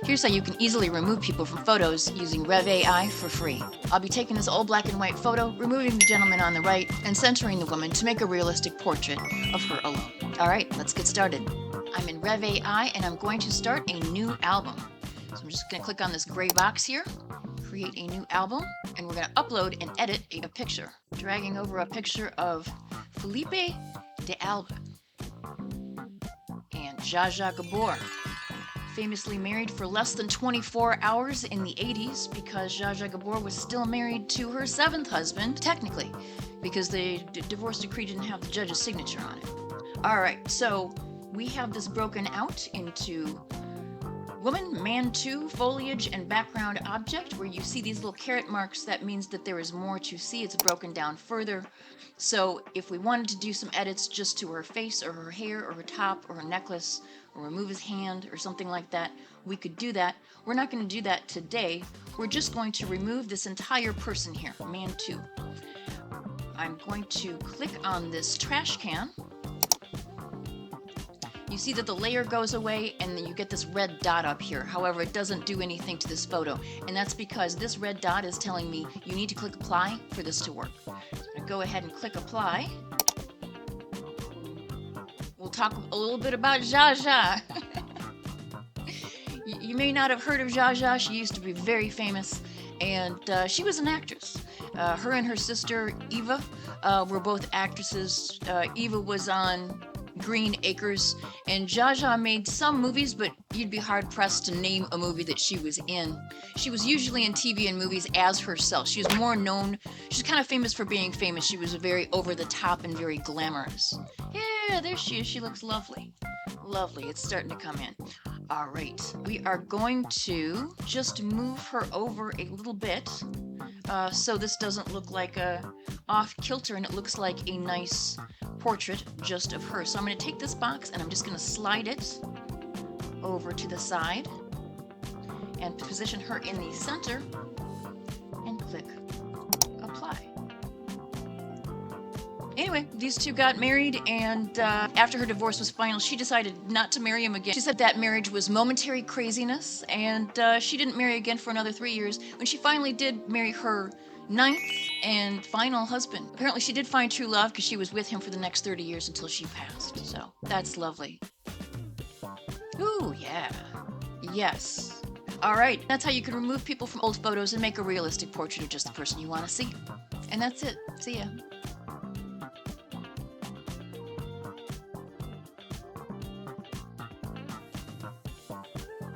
Here's how you can easily remove people from photos using Reve AI for free. I'll be taking this old black and white photo, removing the gentleman on the right, and centering the woman to make a realistic portrait of her alone. All right, let's get started. I'm in Reve AI and I'm going to start a new album. So I'm just going to click on this gray box here, create a new album, and we're going to upload and edit a picture. Dragging over a picture of Filepe de Alba and Zsa Zsa Gabor. Famously married for less than 24 hours in the 80s because Zsa Zsa Gabor was still married to her 7th husband, technically, because the divorce decree didn't have the judge's signature on it. All right, so we have this broken out into woman, man 2, foliage, and background object. Where you see these little caret marks, that means that there is more to see. It's broken down further. So if we wanted to do some edits just to her face or her hair or her top or her necklace or remove his hand or something like that, we could do that. We're not going to do that today. We're just going to remove this entire person here, man 2. I'm going to click on this trash can. You see that the layer goes away and then you get this red dot up here. However, it doesn't do anything to this photo. And that's because this red dot is telling me you need to click apply for this to work. So I'm going to go ahead and click apply. We'll talk a little bit about Zsa Zsa. You may not have heard of Zsa Zsa. She used to be very famous, and she was an actress. Her and her sister Eva were both actresses. Eva was on Green Acres, and Zsa Zsa made some movies, but you'd be hard-pressed to name a movie that she was in. She was usually in TV and movies as herself. She was more known, she's kind of famous for being famous. She was very over-the-top and very glamorous. Yeah, there she is. She looks lovely. Lovely. It's starting to come in. All right. We are going to just move her over a little bit so this doesn't look like a off-kilter and it looks like a nice portrait just of her. So I'm going to take this box and I'm just going to slide it over to the side and position her in the center and click apply. Anyway, these two got married, and after her divorce was final, she decided not to marry him again. She said that marriage was momentary craziness, and she didn't marry again for another 3 years. When she finally did marry her 9th and final husband, apparently she did find true love because she was with him for the next 30 years until she passed. So that's lovely. Ooh, yeah. Yes. All right, that's how you can remove people from old photos and make a realistic portrait of just the person you want to see. And that's it. See ya.